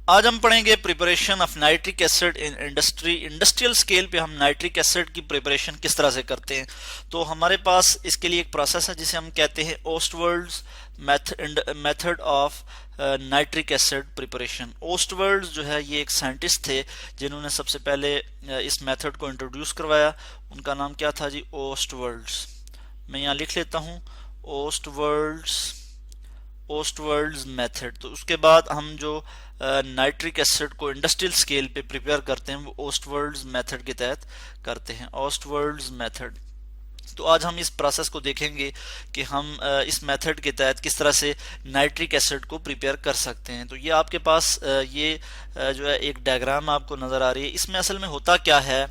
आज हम पढ़ेंगे preparation of nitric acid in industrial scale पे हम नाइट्रिक एसिड की प्रिपरेशन किस तरह से करते हैं। तो हमारे पास इसके लिए एक प्रोसेस है जिसे हम कहते हैं Ostwald's method of nitric acid preparation. Ostwald's जो है ये एक साइंटिस्ट थे जिन्होंने सबसे पहले इस मेथड को इंट्रोड्यूस करवाया। उनका नाम क्या था जी? ओस्टवर्ल्ड्स। मैं यहाँ लिख लेता हूँ ओस्टवर्ल्ड्स मेथड। तो उसके बाद हम जो नाइट्रिक एसिड को इंडस्ट्रियल स्केल पे प्रिपेयर करते हैं वो ओस्टवर्ल्ड्स मेथड के तहत करते हैं, ओस्टवर्ल्ड्स मेथड। तो आज हम इस प्रोसेस को देखेंगे कि हम इस मेथड के तहत किस तरह से नाइट्रिक एसिड को प्रिपेयर कर सकते हैं। तो ये आपके पास ये जो है एक डायग्राम आपको नज़र आ रही है। इसमें असल में होता क्या है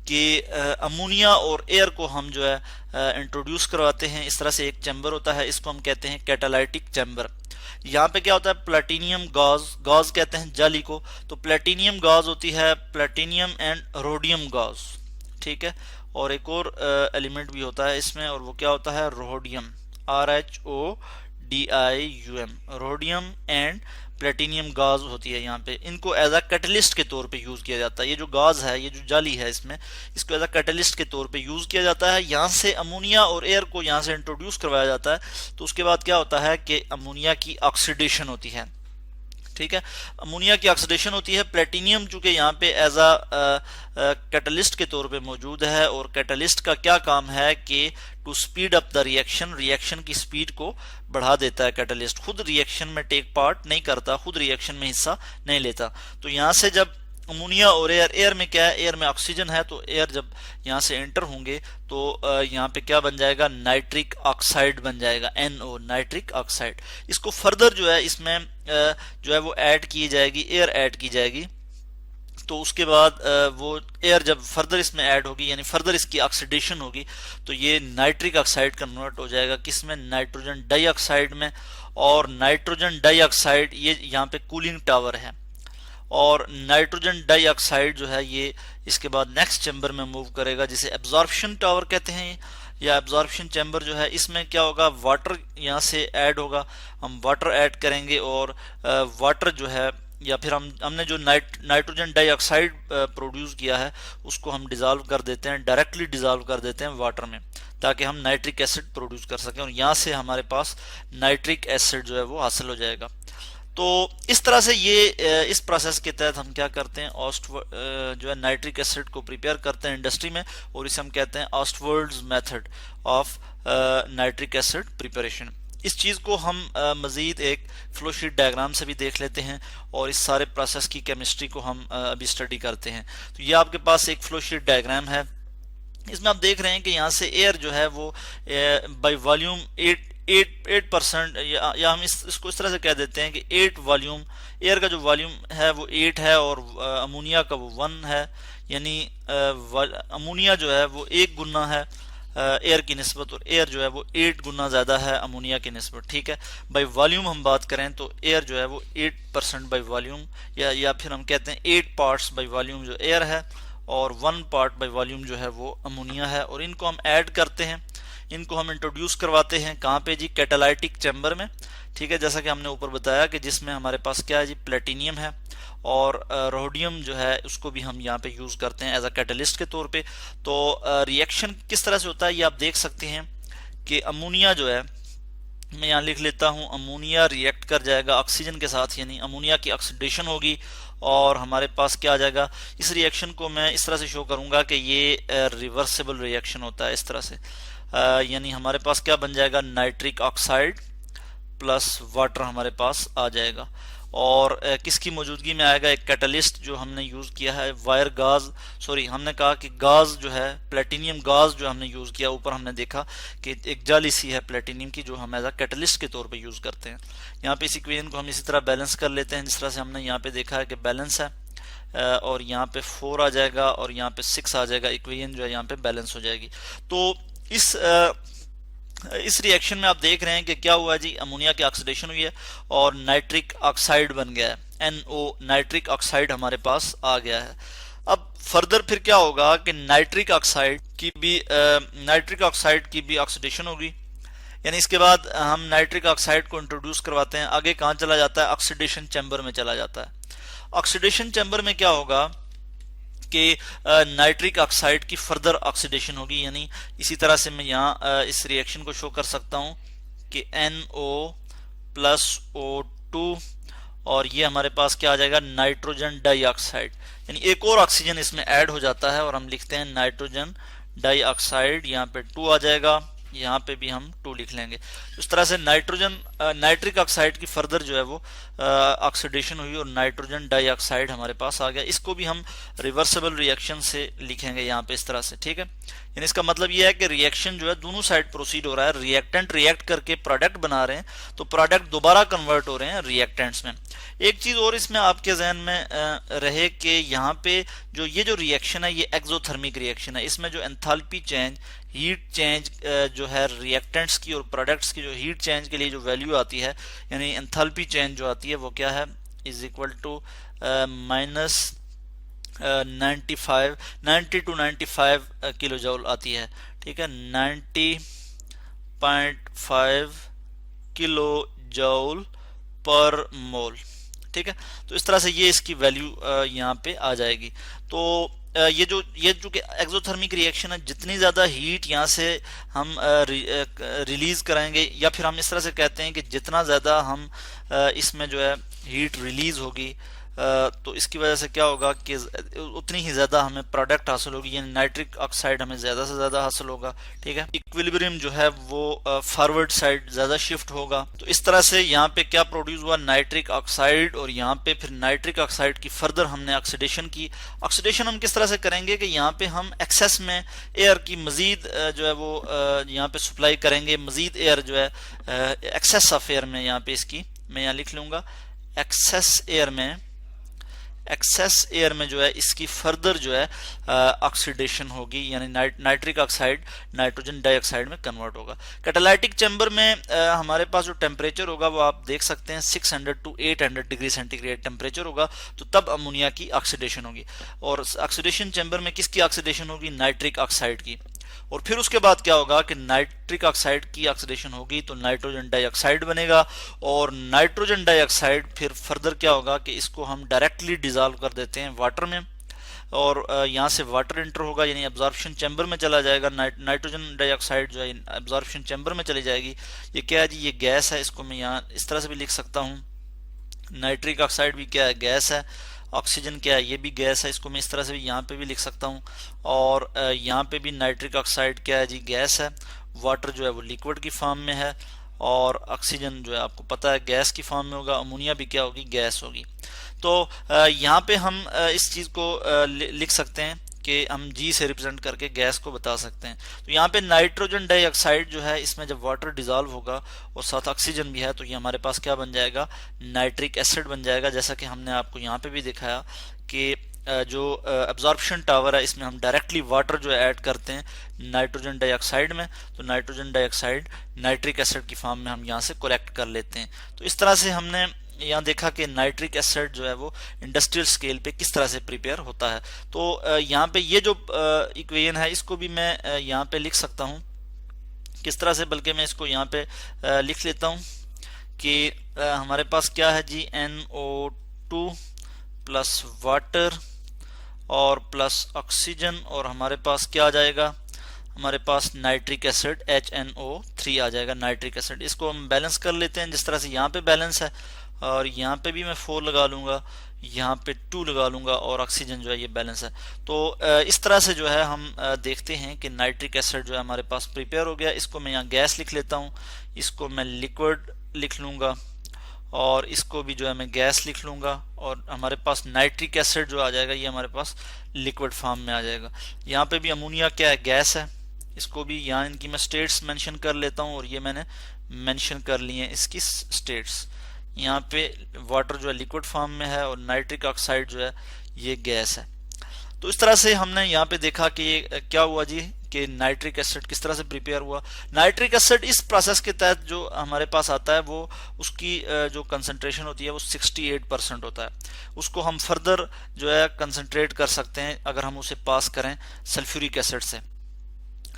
कि अमोनिया और एयर को हम जो है इंट्रोड्यूस करवाते हैं। इस तरह से एक चैम्बर होता है, इसको हम कहते हैं कैटालाइटिक चैम्बर। यहाँ पे क्या होता है? प्लेटिनियम गॉज कहते हैं जाली को। तो प्लेटिनियम गॉज होती है प्लेटिनियम एंड रोडियम गॉज, ठीक है। और एक और एलिमेंट भी होता है इसमें, और वो क्या होता है? Rhodium, RHODIUM, rhodium and platinum गाज होती है। यहाँ पे इनको एज अ कैटलिस्ट के तौर पे यूज किया जाता है। ये जो गाज है, ये जो जाली है, इसमें इसको एज अ कैटलिस्ट के तौर पे यूज किया जाता है। यहाँ से अमोनिया और एयर को यहाँ से इंट्रोड्यूस करवाया जाता है। तो उसके बाद क्या होता है कि अमोनिया की ऑक्सीडेशन होती है, ठीक है। अमोनिया की ऑक्सीडेशन होती है। प्लेटिनियम चूंकि यहाँ पे एज अ कैटलिस्ट के तौर पे मौजूद है, और कैटलिस्ट का क्या काम है कि to speed up the reaction की स्पीड को बढ़ा देता है। कैटलिस्ट खुद रिएक्शन में टेक पार्ट नहीं करता, खुद रिएक्शन में हिस्सा नहीं लेता। तो यहाँ से जब अमोनिया और एयर में क्या है? एयर में ऑक्सीजन है, तो एयर जब यहाँ से एंटर होंगे तो यहाँ पे क्या बन जाएगा? नाइट्रिक ऑक्साइड बन जाएगा, NO, नाइट्रिक ऑक्साइड। इसको फर्दर जो है इसमें जो है वो ऐड की जाएगी, एयर ऐड की जाएगी। तो उसके बाद वो एयर जब फर्दर इसमें ऐड होगी, यानी फर्दर इसकी ऑक्सीडेशन होगी, तो ये नाइट्रिक ऑक्साइड कन्वर्ट हो जाएगा किस में? नाइट्रोजन डाइऑक्साइड में। और नाइट्रोजन डाइऑक्साइड ये यहाँ पे कूलिंग टावर है, और नाइट्रोजन डाइऑक्साइड जो है ये इसके बाद नेक्स्ट चैम्बर में मूव करेगा जिसे एब्जॉर्प्शन टावर कहते हैं, या एब्जॉर्प्शन चैम्बर जो है। इसमें क्या होगा? वाटर यहाँ से ऐड होगा, हम वाटर ऐड करेंगे, और वाटर जो है, या फिर हमने जो नाइट्रोजन डाइऑक्साइड प्रोड्यूस किया है उसको हम डिजॉल्व कर देते हैं, डायरेक्टली डिजॉल्व कर देते हैं वाटर में, ताकि हम नाइट्रिक एसिड प्रोड्यूस कर सकें, और यहाँ से हमारे पास नाइट्रिक एसिड जो है वो हासिल हो जाएगा। तो इस तरह से ये इस प्रोसेस के तहत हम क्या करते हैं? जो है नाइट्रिक एसिड को प्रिपेयर करते हैं इंडस्ट्री में, और इसे हम कहते हैं Ostwald's method of nitric acid preparation. इस चीज़ को हम मज़ीद एक फ्लोशीट डायग्राम से भी देख लेते हैं, और इस सारे प्रोसेस की केमिस्ट्री को हम अभी स्टडी करते हैं। तो ये आपके पास एक फ्लोशीट डायग्राम है। इसमें आप देख रहे हैं कि यहाँ से एयर जो है वो बाय वॉल्यूम 8% या हम इसको इस तरह से कह देते हैं कि 8 वॉल्यूम, एयर का जो वॉल्यूम है वो 8 है, और अमोनिया का वो 1 है। यानी अमोनिया जो है वो 1 गुना है एयर की निस्बत, और एयर जो है वो 8 गुना ज़्यादा है अमोनिया की निस्बत, ठीक है। बाय वॉल्यूम हम बात करें तो एयर जो है वो 8% बाय वॉल्यूम, या फिर हम कहते हैं 8 पार्ट्स बाय वॉल्यूम जो एयर है, और 1 पार्ट बाय वॉल्यूम जो है वो अमोनिया है। और इनको हम ऐड करते हैं, इनको हम इंट्रोड्यूस करवाते हैं कहाँ पे जी? कैटालाइटिक चैम्बर में, ठीक है। जैसा कि हमने ऊपर बताया कि जिसमें हमारे पास क्या है जी? प्लेटिनियम है, और रोडियम जो है उसको भी हम यहाँ पे यूज़ करते हैं एज अ कैटलिस्ट के तौर पे। तो रिएक्शन किस तरह से होता है ये आप देख सकते हैं कि अमोनिया जो है, मैं यहाँ लिख लेता हूँ, अमोनिया रिएक्ट कर जाएगा ऑक्सीजन के साथ, यानी अमोनिया की ऑक्सीडेशन होगी, और हमारे पास क्या आ जाएगा? इस रिएक्शन को मैं इस तरह से शो करूँगा कि ये रिवर्सिबल रिएक्शन होता है इस तरह से। यानी हमारे पास क्या बन जाएगा? नाइट्रिक ऑक्साइड प्लस वाटर हमारे पास आ जाएगा, और किसकी मौजूदगी में आएगा? एक कैटलिस्ट जो हमने यूज़ किया है, हमने कहा कि गाज जो है, प्लेटिनियम गाज जो हमने यूज़ किया, ऊपर हमने देखा कि एक जाली सी है प्लेटिनियम की जो हम एज अ कैटलिस्ट के तौर पे यूज़ करते हैं। यहाँ पे इस इक्वेशन को हम इसी तरह बैलेंस कर लेते हैं जिस तरह से हमने यहाँ पे देखा है कि बैलेंस है, और यहाँ पे 4 आ जाएगा, और यहाँ पे 6 आ जाएगा। इक्वेशन जो है यहाँ पे बैलेंस हो जाएगी। तो इस रिएक्शन में आप देख रहे हैं कि क्या हुआ जी? अमोनिया की ऑक्सीडेशन हुई है, और नाइट्रिक ऑक्साइड बन गया है, NO, नाइट्रिक ऑक्साइड हमारे पास आ गया है। अब फर्दर फिर क्या होगा कि नाइट्रिक ऑक्साइड की भी ऑक्सीडेशन होगी, यानी इसके बाद हम नाइट्रिक ऑक्साइड को इंट्रोड्यूस करवाते हैं। आगे कहाँ चला जाता है? ऑक्सीडेशन चैम्बर में चला जाता है। ऑक्सीडेशन चैम्बर में क्या होगा कि नाइट्रिक ऑक्साइड की फर्दर ऑक्सीडेशन होगी, यानी इसी तरह से मैं यहाँ इस रिएक्शन को शो कर सकता हूँ कि NO प्लस O2 और ये हमारे पास क्या आ जाएगा, नाइट्रोजन डाइऑक्साइड, यानी एक और ऑक्सीजन इसमें ऐड हो जाता है और हम लिखते हैं नाइट्रोजन डाइऑक्साइड। यहाँ पे 2 आ जाएगा, यहाँ पे भी हम 2 लिख लेंगे। इस तरह से नाइट्रिक ऑक्साइड की फर्दर जो है वो ऑक्सीडेशन हुई और नाइट्रोजन डाइऑक्साइड हमारे पास आ गया। इसको भी हम रिवर्सिबल रिएक्शन से लिखेंगे यहाँ पे इस तरह से, ठीक है। यानी इसका मतलब ये है कि रिएक्शन जो है दोनों साइड प्रोसीड हो रहा है, रिएक्टेंट रिएक्ट करके प्रोडक्ट बना रहे हैं तो प्रोडक्ट दोबारा कन्वर्ट हो रहे हैं रिएक्टेंट्स में। एक चीज और इसमें आपके जहन में रहे कि यहाँ पे ये जो रिएक्शन है ये एक्सोथर्मिक रिएक्शन है, इसमें जो एंथैल्पी चेंज, हीट चेंज जो है रिएक्टेंट्स की और प्रोडक्ट्स की जो हीट चेंज के लिए जो वैल्यू आती है, यानी एंथैल्पी चेंज जो आती है वो क्या है, is equal to minus 90 to 95 kilo joule आती है, ठीक है, 90.5 किलो जूल पर मोल, ठीक है। तो इस तरह से ये इसकी वैल्यू यहाँ पे आ जाएगी। तो ये जो एक्सोथर्मिक रिएक्शन है, जितनी ज़्यादा हीट यहाँ से हम रिलीज कराएंगे, या फिर हम इस तरह से कहते हैं कि जितना ज़्यादा हम इसमें जो है हीट रिलीज होगी तो इसकी वजह से क्या होगा कि उतनी ही ज़्यादा हमें प्रोडक्ट हासिल होगी, यानी नाइट्रिक ऑक्साइड हमें ज़्यादा से ज़्यादा हासिल होगा, ठीक है। इक्विलिब्रियम जो है वो फॉरवर्ड साइड ज़्यादा शिफ्ट होगा। तो इस तरह से यहाँ पे क्या प्रोड्यूस हुआ, नाइट्रिक ऑक्साइड, और यहाँ पे फिर नाइट्रिक ऑक्साइड की फर्दर हमने ऑक्सीडेशन की। ऑक्सीडेशन हम किस तरह से करेंगे कि यहाँ पे हम एक्सेस में एयर की मजीद जो है वो यहाँ पे सप्लाई करेंगे, मजीद एयर जो है एक्सेस ऑफ एयर में, यहाँ पे इसकी मैं यहाँ लिख लूँगा, एक्सेस एयर में जो है इसकी फर्दर जो है ऑक्सीडेशन होगी, यानी नाइट्रिक ऑक्साइड नाइट्रोजन डाइऑक्साइड में कन्वर्ट होगा। कैटालाइटिक चैम्बर में हमारे पास जो टेम्परेचर होगा वो आप देख सकते हैं 600 टू 800 डिग्री सेंटीग्रेड टेम्परेचर होगा, तो तब अमोनिया की ऑक्सीडेशन होगी। और ऑक्सीडेशन चैम्बर में किसकी ऑक्सीडेशन होगी, नाइट्रिक ऑक्साइड की। और फिर उसके बाद क्या होगा कि नाइट्रिक ऑक्साइड की ऑक्सीडेशन होगी तो नाइट्रोजन डाइऑक्साइड बनेगा, और नाइट्रोजन डाइऑक्साइड फिर फर्दर क्या होगा कि इसको हम डायरेक्टली डिजॉल्व कर देते हैं वाटर में, और यहाँ से वाटर इंटर होगा, यानी एब्जॉर्प्शन चैम्बर में चला जाएगा। नाइट्रोजन डाइऑक्साइड जो है एब्जॉर्प्शन चैम्बर में चली जाएगी। ये क्या है जी, ये गैस है, इसको मैं यहाँ इस तरह से भी लिख सकता हूँ। नाइट्रिक ऑक्साइड भी क्या है, गैस है। ऑक्सीजन क्या है, ये भी गैस है, इसको मैं इस तरह से भी यहाँ पे भी लिख सकता हूँ। और यहाँ पे भी नाइट्रिक ऑक्साइड क्या है जी, गैस है। वाटर जो है वो लिक्विड की फॉर्म में है, और ऑक्सीजन जो है आपको पता है गैस की फॉर्म में होगा। अमोनिया भी क्या होगी, गैस होगी। तो यहाँ पे हम इस चीज़ को लिख सकते हैं कि हम G से रिप्रेजेंट करके गैस को बता सकते हैं। तो यहाँ पे नाइट्रोजन डाइऑक्साइड जो है, इसमें जब वाटर डिजॉल्व होगा और साथ ऑक्सीजन भी है, तो ये हमारे पास क्या बन जाएगा, नाइट्रिक एसिड बन जाएगा। जैसा कि हमने आपको यहाँ पे भी दिखाया कि जो एब्जॉर्प्शन टावर है, इसमें हम डायरेक्टली वाटर जो है ऐड करते हैं नाइट्रोजन डाइऑक्साइड में, तो नाइट्रोजन डाइऑक्साइड नाइट्रिक एसिड की फॉर्म में हम यहाँ से कलेक्ट कर लेते हैं। तो इस तरह से हमने यहाँ देखा कि नाइट्रिक एसिड जो है वो इंडस्ट्रियल स्केल पे किस तरह से प्रिपेयर होता है। तो यहाँ पे ये जो इक्वेशन है इसको भी मैं यहाँ पे लिख सकता हूँ किस तरह से, बल्कि मैं इसको यहाँ पे लिख लेता हूँ कि हमारे पास क्या है जी, NO2 प्लस वाटर और प्लस ऑक्सीजन, और हमारे पास क्या आ जाएगा, हमारे पास नाइट्रिक एसिड HNO3 आ जाएगा, नाइट्रिक एसिड। इसको हम बैलेंस कर लेते हैं जिस तरह से यहाँ पे बैलेंस है, और यहाँ पे भी मैं 4 लगा लूँगा, यहाँ पे 2 लगा लूँगा, और ऑक्सीजन जो है ये बैलेंस है। तो इस तरह से जो है हम देखते हैं कि नाइट्रिक एसिड जो है हमारे पास प्रिपेयर हो गया। इसको मैं यहाँ गैस लिख लेता हूँ, इसको मैं लिक्विड लिख लूँगा, और इसको भी जो है मैं गैस लिख लूँगा, और हमारे पास नाइट्रिक एसिड जो आ जाएगा ये हमारे पास लिक्विड फॉर्म में आ जाएगा। यहाँ पे भी अमोनिया क्या है, गैस है। इसको भी यहाँ इनकी मैं स्टेट्स मेंशन कर लेता हूँ, और ये मैंने मेंशन कर लिए हैं इसकी स्टेट्स। यहाँ पे वाटर जो है लिक्विड फॉर्म में है, और नाइट्रिक ऑक्साइड जो है ये गैस है। तो इस तरह से हमने यहाँ पे देखा कि ये क्या हुआ जी, कि नाइट्रिक एसिड किस तरह से प्रिपेयर हुआ। नाइट्रिक एसिड इस प्रोसेस के तहत जो हमारे पास आता है वो उसकी जो कंसंट्रेशन होती है वो 68% होता है। उसको हम फर्दर जो है कंसंट्रेट कर सकते हैं अगर हम उसे पास करें सल्फ्यूरिक एसिड से,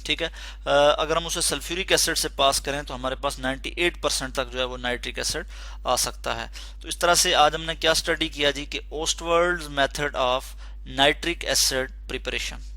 ठीक है। अगर हम उसे सल्फ्यूरिक एसिड से पास करें तो हमारे पास 98% तक जो है वो नाइट्रिक एसिड आ सकता है। तो इस तरह से आज हमने क्या स्टडी किया जी कि Ostwald's method of nitric acid preparation.